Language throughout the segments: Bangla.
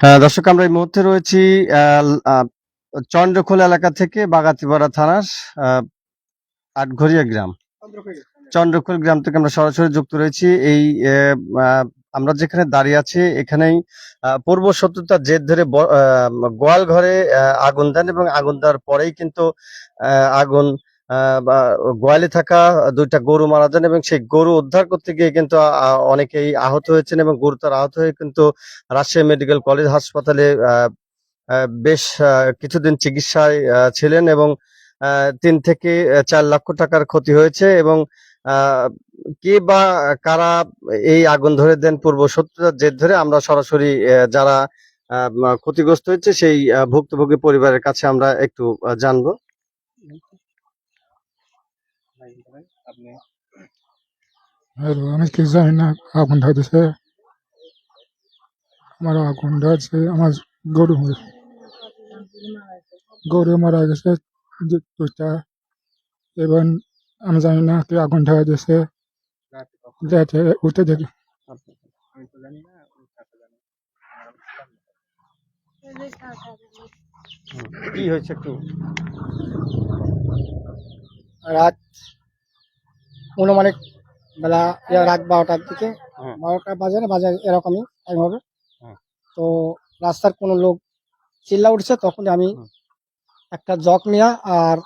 হ্যাঁ, দর্শক আমরা এই মুহূর্তে রয়েছি চন্দ্রখোল এলাকা থেকে বাগাতিপাড়া থানার আটঘরিয়া গ্রাম। চন্দ্রখোল গ্রাম থেকে আমরা সরাসরি যুক্ত রয়েছি। এই আমরা যেখানে দাঁড়িয়ে আছি এখানেই পূর্ব শত্রুতার জের ধরে গোয়াল ঘরে আগুন দেন এবং আগুন দেওয়ার পরেই কিন্তু আগুন বা গোয়ালে থাকা দুইটা গরু মারা যান এবং সেই গরু উদ্ধার করতে গিয়ে কিন্তু অনেকেই আহত হয়েছেন এবং গুরুতর আহত হয়ে কিন্তু রাজশাহী মেডিকেল কলেজ হাসপাতালে বেশ কিছুদিন চিকিৎসায় ছিলেন এবং ৩ থেকে ৪ লক্ষ টাকার ক্ষতি হয়েছে এবং কে বা কারা এই আগুন ধরে দেন পূর্ব শত্রুতার জের ধরে আমরা সরাসরি যারা ক্ষতিগ্রস্ত হয়েছে সেই ভুক্তভোগী পরিবারের কাছে আমরা একটু জানবো। আমি কি জানি না, আগুন ধরেছে, আমার আগুন ধরেছে, আমার গরু গরু মারা গেছে দুটা, এবং আমি জানি না কি আগুন ধরে দিয়েছে, যাতে উঠে দেখি। কি হয়েছে একটু রাত অনুমানিক বেলা রাত 12টার দিকে, 12টা বাজে না বাজে এরকমই টাইম হবে। তো রাস্তার কোনো লোক চিল্লা উঠছে, তখন আমি একটা জগ নিয়ে আর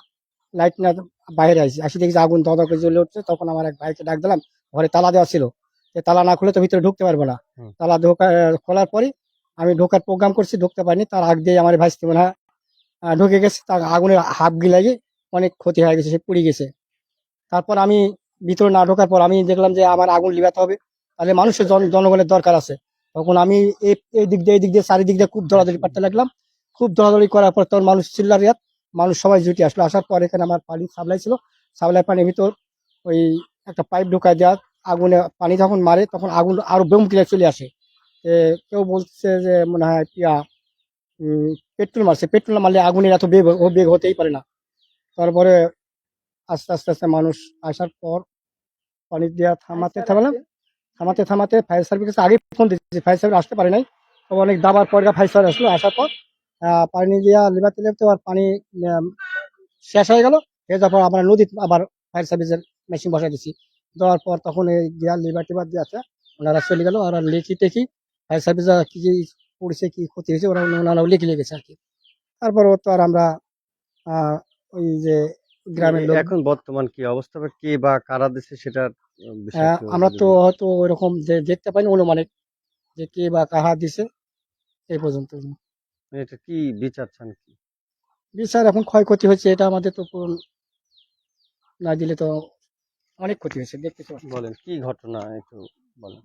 লাইট নিয়ে বাইরে আসি দেখি যে আগুন দদা করে জ্বলে উঠছে। তখন আমার এক ভাইকে ডাক দিলাম, ঘরে তালা দেওয়া ছিল, যে তালা না খুলে তো ভিতরে ঢুকতে পারবো না। তালা খোলার পরই আমি ঢোকার প্রোগ্রাম করছি, ঢুকতে পারিনি। তার আগ দিয়ে আমার ভাইস্তি মনে হয় ঢুকে গেছে, তার আগুনের হাফ গিলাগে অনেক ক্ষতি হয়ে গেছে, সে পুড়ে গেছে। তারপর আমি ভিতরে না ঢোকার পর আমি দেখলাম যে আমার আগুন লিভাতে হবে, তাহলে মানুষের জনগণের দরকার আছে। তখন আমি এই দিক দিয়ে চারিদিক দিয়ে খুব দৌড়াদৌড়ি করতে লাগলাম। খুব দৌড়াদৌড়ি করার পর তখন মানুষ চিল্লার ইয়াত, মানুষ সবাই জুটে আসলো। আসার পর এখানে আমার পানি সাপ্লাই ছিল, সাপ্লাই পানির ভিতর ওই একটা পাইপ ঢোকায় দেওয়া, আগুনে পানি যখন মারে তখন আগুন আরো বেমকিলে চলে আসে। কেউ বলছে যে মনে হয় পেট্রোল মারছে, পেট্রোল মারলে আগুনের এত বেগ হতেই পারে না। তারপরে আস্তে আস্তে আস্তে মানুষ আসার পর পানি দেওয়া থামাতে থামাতে ফায়ার সার্ভিস আগে ফোন দিচ্ছি, ফায়ার সার্ভিস আসতে পারে নাই। তবে অনেক দাবার পর ফায়ার সার্ভিস আসলো। আসার পর পানি দেওয়া লেবাতে লেবাতে আর পানি শেষ হয়ে গেল। হয়ে যাওয়ার পর আমরা নদীতে আবার ফায়ার সার্ভিসের মেশিন বসাই দিচ্ছি। দেওয়ার পর তখন এই দেওয়া লেবার টেবার দিয়ে আছে, ওনারা চলে গেল। ওরা লিখি টেখি ফায়ার সার্ভিস কি কি পড়েছে, কি ক্ষতি হয়েছে, ওনারাও লিখে গেছে আর কি। তারপর তো আর আমরা ওই যে গ্রামের লোক, এখন বর্তমান কি অবস্থা বা কে বা কারা দিচ্ছে সেটার বিষয় আমরা তো হয়তো ওইরকম দেখতে পাইনি, অনুমানিক যে কে বা কাহা দিছে এই পর্যন্ত। এটা কি বিচার চান কি? বিচার এখন ক্ষয়ক্ষতি হয়েছে, এটা আমাদের তো পূরণ না দিলে তো অনেক ক্ষতি হয়েছে, দেখতেছি। বলেন কি ঘটনা একটু বলেন।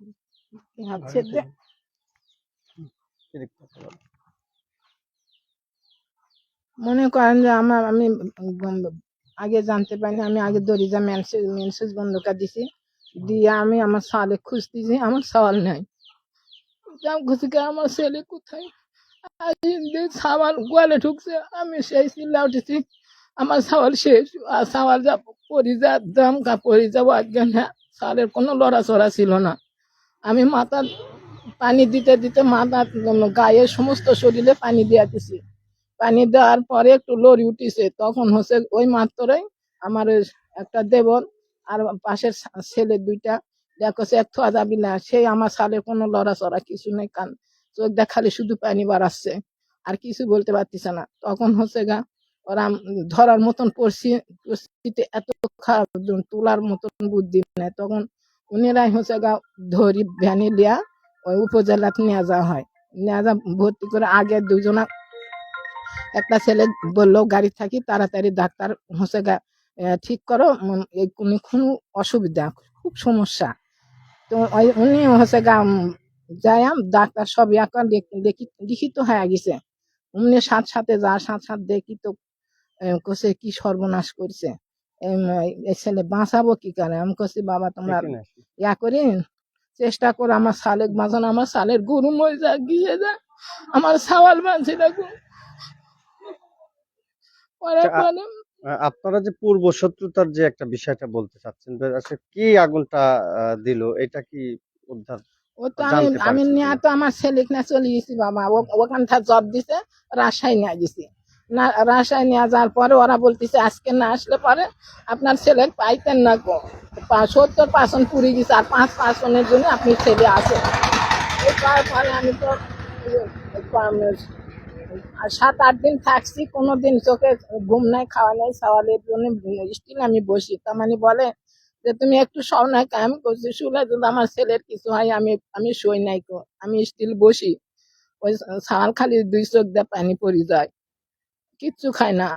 মনে করেন যে আমি আগে জানতে পারিনি, আমি আগে দরিজা মেনসেজ বন্ধকার দিছি, দিয়ে আমি আমার সালে খুঁজতেছি, আমার সওয়াল নাই। খুঁজছি আমার ছেলে কোথায়, সাওয়াল গোয়ালে ঢুকছে, আমি সেই চিল্লা উঠেছি আমার সাওয়াল শেষ। আর সাওয়াল যা পরিজা দাম পরিজা অজ্ঞান, হ্যাঁ সালের কোনো লড়াচড়া ছিল না। আমি মাথা পানি দিতে দিতে মাথা গায়ে সমস্ত শরীরে পানি দিয়ে দিছি। পানি দেওয়ার পরে একটু লড়ি উঠিছে, তখন হচ্ছে ওই মাত্রই আমার একটা দেবর আর পাশের ছেলে দুইটা দেখছে এক থা যাবি না, সেই আমার সালে কোনো লড়াচড়া কিছু নেই, কান চোখ দেখালে শুধু পানি বাড়াচ্ছে, আর কিছু বলতে পারতেছে না। তখন হচ্ছে গা ওরা ধরার মতন পরিস্থিতি এত খারাপ, তোলার মতন বুদ্ধি নেই। তখন উনিরাই হচ্ছে গা ধরি ভ্যানে লিয়া ওই উপজেলাতে নিয়ে যাওয়া হয়, নিয়ে যা ভর্তি করে। আগে দুজনা, একটা ছেলে বললো গাড়ি থাকি তাড়াতাড়ি ডাক্তার হচ্ছে গা ঠিক করো, কোনো অসুবিধা খুব সমস্যা। তো উনি হচ্ছে গা যাই ডাক্তার সব লিখিত হয়ে গেছে। উনি সাথে দেখি তো কছে কি সর্বনাশ করছে, এই ছেলে বাঁচাবো কি করে। আমি কছি বাবা তোমরা ইয়া করি চেষ্টা করো আমার সালেক বাঁচানো, আমার সালের গরু মরে যা গিয়ে যায়, আমার সাওয়াল বাঁচে দেখো। আপনারা যে পূর্ব শত্রুতার যে একটা বিষয়টা বলতে চাচ্ছেন, আসলে কি আগুনটা দিল, এটা কি উদ্ধার ও তো আমি জানতে আমি পারছেন নিয়ে কিনা? তো আমার ছেলে না চলে গেছি বাবা, ওখান থেকে জব দিছে, রাজশাহী নিয়ে গেছি। না রাজশাহী নিয়ে যাওয়ার পরে ওরা বলতেছে আজকে না আসলে পরে আপনার ছেলে পাইতেন না গো, 70% পুড়ে গেছে, আর 5% জন্য আপনি ছেলে আসে। এই করার পরে আমি তো আর 7-8 দিন থাকছি, কোনোদিন চোখে ঘুম নাই, খাওয়া নাই, সওয়ালের জন্য স্টিল আমি বসি। তার মানে বলে যে তুমি একটু শও না, আমি করছি শুলে যদি আমার ছেলের কিছু হয় আমি আমি শুই নাই তো, আমি স্টিল বসি। ওই সওয়াল খালি 2 চোখ দিয়ে পানি পড়ে যায়, কিচ্ছু খাই না।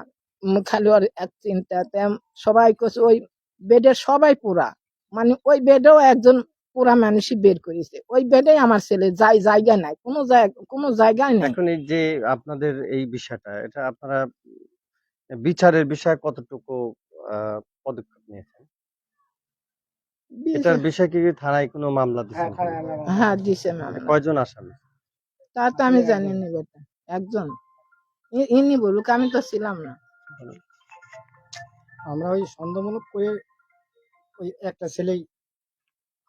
খালি ওর এক চিন্তাতে সবাই করছে ওই বেডের সবাই পুরা, মানে ওই বেডেও একজন পুরা মানুষই বের করেছে, ওই বেডে আমার ছেলে জায়গা নাই, কোনো জায়গায় নাই। এখন এই যে আপনাদের এই বিষয়টা, এটা আপনারা বিচারের বিষয়ে কতটুকু পদক্ষেপ নিয়েছেন? এটার বিষয়ে কি থানায় কোনো মামলা দিচ্ছেন? হ্যাঁ দিছে এটা মামলা। কয়জন আসামি? তা তো আমি জানি না বেটা, একজন ইনি বলুক, আমি তো ছিলাম না। আমরা ওই সন্দেহমূলক করে ওই একটা ছেলেই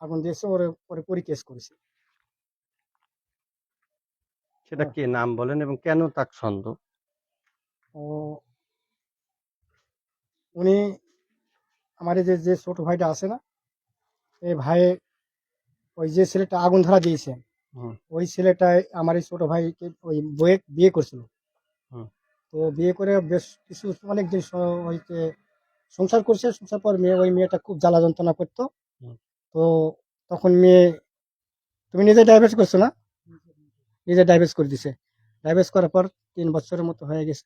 আগুন দিয়েছে, ওরে পরে পরি কেস করেছে। সেটা কে, নাম বলেন, এবং কেন তাক সন্দেহ? ও উনি আমার এই যে ছোট ভাইটা আছে না, এই ভাই, ওই যে ছেলেটা আগুন ধরা দিয়েছে, হুম, ওই ছেলেটাই আমার এই ছোট ভাইকে ওই বইয়ে বিয়ে করছিল। হুম। তো বিয়ে করে বেশ কিছু অনেকদিন হইতে সংসার করছে। সংসার পর ওই মেয়েটা খুব জ্বালা যন্ত্রণা করতো। হুম। তো তখন মেয়ে, তুমি নিজে ডাইভোর্স করছো না, নিজে ডাইভোর্স করে দিছে। ডাইভোর্স করার পর 3 বছরের মতো হয়ে গেছে,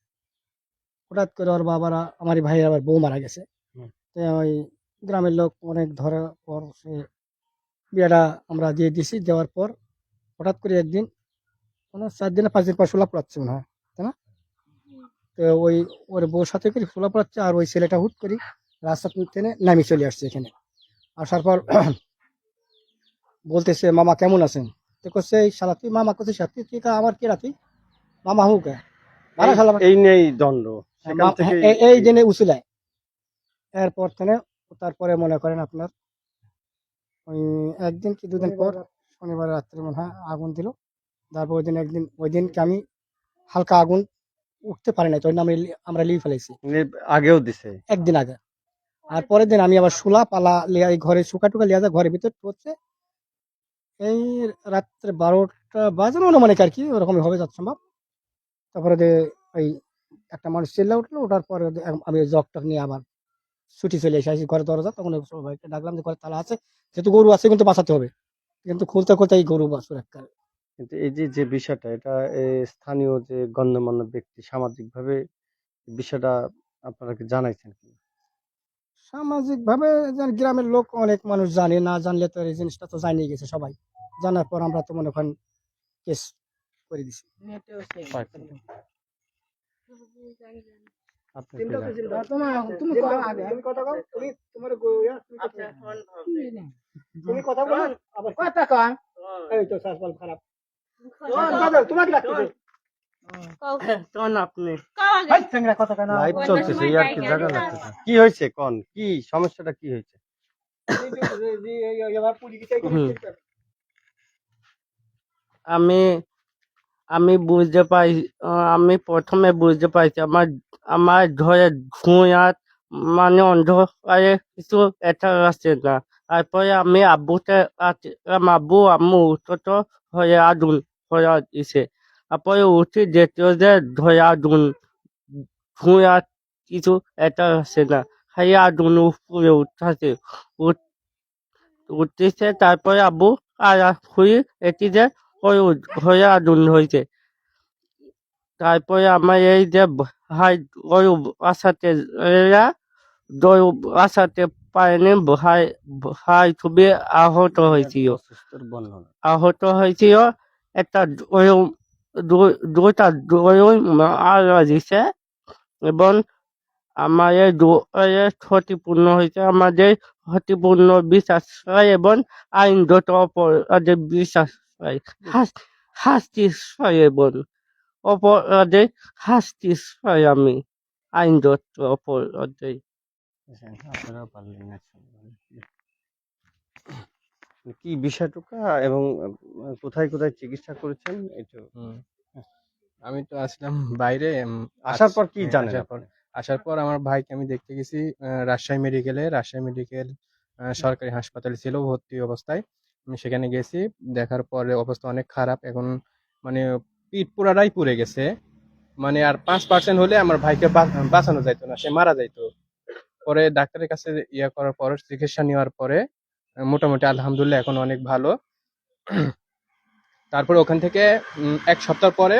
হঠাৎ করে ওর বাবারা, আমার ভাই আবার বউ মারা গেছে। হুম। তো ওই গ্রামের লোক অনেক ধরার পর সে বিয়েটা আমরা দিয়ে দিছি। দেওয়ার পর হঠাৎ করে একদিন, মানে 4 দিন না 5 দিন পর সোলা পড়াচ্ছে মনে হয়, তাই না? তো ওই ওর বউর সাথে করে সোলা পড়াচ্ছে, আর ওই ছেলেটা হুট করে রাস্তা টেনে নামিয়ে চলে আসছে এখানে। আসার পর বলতেছে মামা কেমন আছেন? তো করছে এই শালা তুই মামা করছিস, তুই তুই আমার কে রাতি মামা হুক মারা শালা। এই নেই দ্বন্দ্ব সেখান থেকে। এই জেনে উচিলায়। এরপর থেকে তারপরে মনে করেন আপনার ওই একদিন কি 2 দিন পর শনিবার রাত্রে মনে হয় আগুন দিল। তারপর ওই দিনকে আমি হালকা আগুন উঠতে পারি নাই, তো ওই জন্য আমরা লিয়ে ফেলেছি আগেও দিছে। একদিন আগে। আর পরের দিন আমি আবার শুলা পালা লিয়া এই ঘরে শুকা টুকা লিয়া যায়, ঘরের ভিতর পড়ছে। এই রাত্রে 12টা বাজে অনুমানিক আর কি, ওরকমই হবে যত সম্ভব। তারপরে ওই একটা মানুষ চিল্লা উঠলো, ওঠার পরে আমি জগ টক নিয়ে আবার ছুটি চলে এসে ঘরে দরজা, তখন ওই ছোট ভাইকে ডাকলাম যে ঘরে তালা আছে, যেহেতু গরু আছে কিন্তু বাঁচাতে হবে, কিন্তু খুলতে খুলতে এই গরু বাছুর একটা। কিন্তু এই যে যে বিষয়টা, এটা স্থানীয় যে গণ্যমান্য ব্যক্তি সামাজিক ভাবে বিষয়টা আপনারা কি জানাইছেন কি? সামাজিক ভাবে গ্রামের লোক অনেক মানুষ জানে, না জানলে তো এই জিনিসটা তো জানিয়ে গেছে সবাই। জানার পর আমরা তো মনে করেন কেস করে দিছি। আপনি কি জানেন? তুমি করো আগে। তুমি কথা বলো আবার কথা কন। এই তো শ্বাস বল খারাপ। তোমাকে ডাকতেছে। ভাই, চ্যাংড়া কথা কেন? লাইভ চলতেছে, আর কি জায়গা লাগতেছে। কি হয়েছে কোন, কি সমস্যাটা কি হয়েছে? আমি আমি বুঝতে পাই, আমি প্রথমে বুঝতে পারছি আমার আমার ঘরে ধুঁয়া, মানে অন্ধকারে কিছু এটা আসছে না। তারপরে আমি আব্বুতে আব্বু আম্মু ছোট হয়ে আগুন হয়ে দিছে। তারপরে উঠি দ্বিতীয় যে ধরে আগুন, ধুঁয়া কিছু এটা আসছে না, খাই আগুন উপরে উঠতেছে, উঠতেছে। তারপরে আব্বু আর খুঁড়ি এটি যে ওই হয়ে আগুন হয়েছে। তারপরে আমার এই যে ভাই ওই বাসাতে এরা ওই বাসাতে পারেনি, ভাই ভাই খুবই আহত হয়েছিল, অসুস্থর বর্ণনা। আহত হয়েছিল। একটা ওই দুটা ওই মারা দিছে, এবং আমাদের ক্ষতিপূর্ণ হয়েছে, আমাদের ক্ষতিপূর্ণ বিশ্বাস হয় এবং আইনগত অপরাধের বিশ্বাস হয়, শাস্তি হয় এবং অপরাধে শাস্তি হয়। আমি আইনগত অপরাধে আপনারা পারলেন না। কি বিষয়টুকু এবং কোথায় কোথায় চিকিৎসা করেছেন একটু হুম। আমি তো আসলাম বাইরে আসার পর কি হ্যাঁ, জানেন আসার পর আপনি? আমার ভাইকে আমি দেখতে গেছি রাজশাহী মেডিকেল সরকারি হাসপাতালে ছিল ভর্তি অবস্থায়। আমি সেখানে গেছি, দেখার পরে অবস্থা অনেক খারাপ এখন, মানে পিঠ পুরাটাই পুড়ে গেছে, মানে আর 5% হলে আমার ভাইকে বাঁচানো যাইতো না, সে মারা যাইতো। পরে ডাক্তারের কাছে করার পর চিকিৎসা নেওয়ার পরে মোটামুটি আলহামদুলিল্লাহ এখন অনেক ভালো। তারপরে ওখান থেকে 1 সপ্তাহ পরে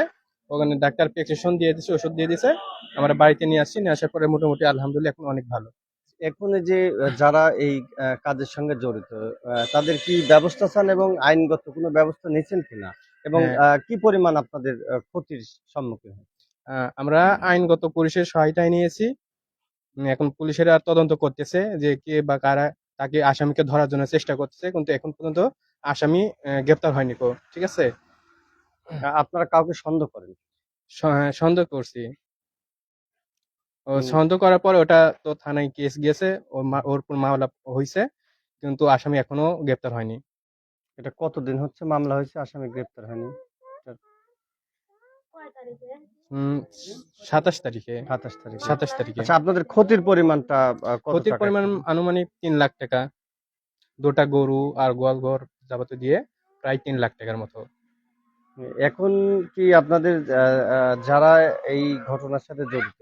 ওখানে ডাক্তার প্রেসক্রিপশন দিয়ে দিছে, ওষুধ দিয়ে দিছে, আমরা বাড়িতে নিয়ে আসছি, নিয়ে আসার পরে মোটামুটি আলহামদুলিল্লাহ এখন অনেক ভালো। এখন এই যে যারা এই কাজের সঙ্গে জড়িত তাদের কি ব্যবস্থা চান এবং আইনগত কোনো ব্যবস্থা নিচ্ছেন কিনা এবং হ্যাঁ, কি পরিমাণ আপনাদের ক্ষতির সম্মুখীন হয়? আমরা আইনগত পুলিশের সহায়তায় নিয়েছি। এখন পুলিশেরা তদন্ত করতেছে যে কে বা কারা তাকে আসামিকে ধরার জন্য চেষ্টা করতেছে, কিন্তু এখন পর্যন্ত আসামি গ্রেপ্তার হয়নি কো, ঠিক আছে। আপনারা কাউকে সন্দেহ করেন? সন্দেহ করছি, ও উম, সন্দেহ করার পরে ওটা তো থানায় কেস গেছে, ওর উপর মামলা হয়েছে, কিন্তু আসামি এখনো গ্রেপ্তার হয়নি। এটা কতদিন হচ্ছে মামলা হয়েছে, আসামি গ্রেপ্তার হয়নি? উম 27 তারিখে। 27 তারিখে। 27 তারিখে আচ্ছা, আপনাদের ক্ষতির পরিমাণটা কত ক্ষতির টাকা পরিমাণ ছিল? আনুমানিক 3 লাখ টাকা, 2টা গরু আর গোয়াল ঘর যাবতীয় দিয়ে প্রায় 3 লাখ টাকার মতো। এখন কি আপনাদের যারা এই ঘটনার সাথে জড়িত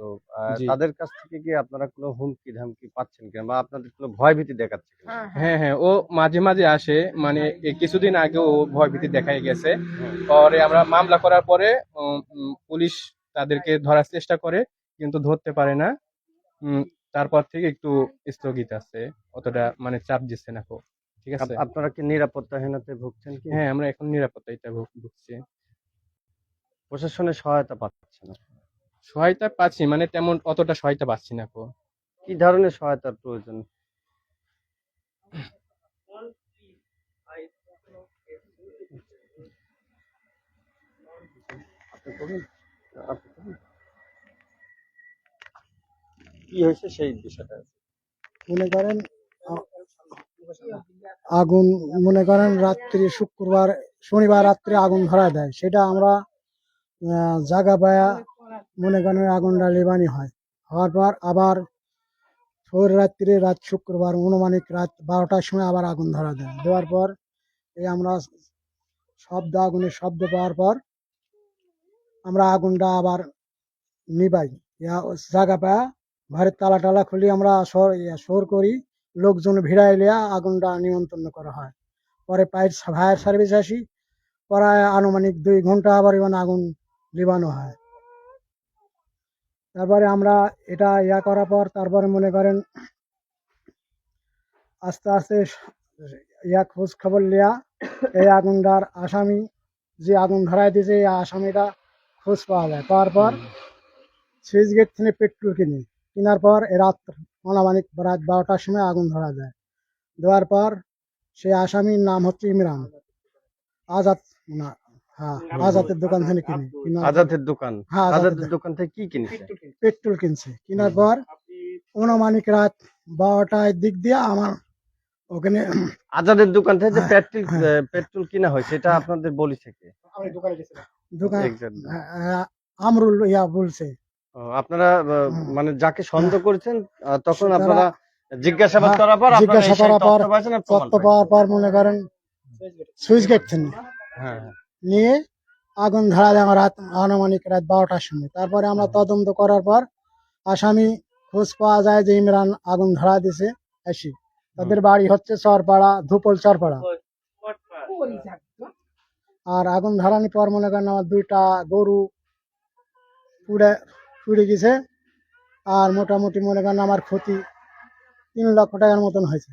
জি, তাদের কাছ থেকে কি আপনারা কোনো হুমকি ধামকি পাচ্ছেন কিনা বা আপনাদের কোনো ভয় ভীতি দেখাচ্ছে কিনা? হ্যাঁ হ্যাঁ, ও মাঝে মাঝে আসে, মানে এই কিছুদিন আগে ও ভয়ভীতি দেখাই গেছে। হুম। পরে আমরা মামলা করার পরে পুলিশ তাদেরকে ধরার চেষ্টা করে, কিন্তু ধরতে পারে না। উম, তারপর থেকে একটু স্থগিত আছে, অতটা মানে চাপ দিচ্ছে না কো, ঠিক আছে। আপনারা কি নিরাপত্তাহীনতায় ভুগছেন কি? হ্যাঁ, আমরা এখন নিরাপত্তাটা ভুগছি। প্রশাসনের সহায়তা পাচ্ছেন না? সহায়তা পাচ্ছি, মানে তেমন অতটা সহায়তা পাচ্ছি না কো। কি ধরনের সহায়তার প্রয়োজন? আপনি করবেন? আপনি করবেন? কি হয়েছে সেই বিষয়টা? মনে করেন আ- আগুন, মনে করেন রাত্রি শনিবার রাত্রে আগুন ধরা দেয়, সেটা আমরা জাগা পায়া মনে করেন আগুনটা নেভানি হয়। হওয়ার পর আবার রাত শুক্রবার অনুমানিক রাত 12টার সময় আবার আগুন ধরা দেয়, দেওয়ার পর এই আমরা আগুনের শব্দ পাওয়ার পর আমরা আগুনটা আবার নিবাই। জায়গা পায়া ঘরের তালা টালা খুলি, আমরা শোর করি, লোকজন ভিড়াই লিয়া আগুনটা নিয়ন্ত্রণ করা হয়। পরে ফায়ার সার্ভিস আসি, প্রায় আনুমানিক 2 ঘন্টা আবার এবার আগুন নিবানো হয়। তারপরে আমরা এটা করার পর তারপরে মনে করেন আস্তে আস্তে খোঁজ খবর লিয়া এই আগুনটার আসামি, যে আগুন ধরায় দিয়েছে এই আসামিটা খোঁজ পাওয়া যায়। পাওয়ার পর সুইচ গেট থেকে পেট্রোল কেনার পর আনুমানিক রাত 12টার সময় আগুন ধরা যায়। দেওয়ার পর সেই আসামির নাম হচ্ছে ইমরান আজাদ, না, হ্যাঁ, আজাদের দোকান থেকে আজাদের দোকান? হ্যাঁ, আজাদের দোকান থেকে কি কিনছে? পেট্রোল কিনছে। কেনার পর অনুমানিক রাত 12টার দিক দিয়ে আমার ওখানে আজাদের দোকান থেকে যে হ্যাঁ, পেট্রোল হ্যাঁ, পেট্রোল কিনা হয় সেটা আপনাদের বলি থেকে? দোকান Exactly. আমরুল বলছে। আপনারা মানে যাকে সন্দেহ করেছেন তখন তারা আপনারা জিজ্ঞাসাবাদ হ্যাঁ, করার পর আপনারা জিজ্ঞাসা সেই করার পর তথ্য পাইছেন আর প্রমাণ তথ্য পাওয়ার পর মনে করেন সুইচ গেট থেকে হ্যাঁ, হ্যাঁ। নিয়ে আগুন ধরা দেয় আমার আনুমানিক রাত 12টার সময়। তারপরে আমরা তদন্ত করার পর আসামি খোঁজ পাওয়া যায় যে ইমরান আগুন ধরা দিছে আসি। তাদের বাড়ি হচ্ছে চরপাড়া, ধুপল চরপাড়া। আর আগুন ধরানোর পর মনে করেন আমার 2টা গরু পুড়ে পুড়ে গেছে। আর মোটামুটি মনে করেন আমার ক্ষতি 3 লক্ষ টাকার মতন হয়েছে।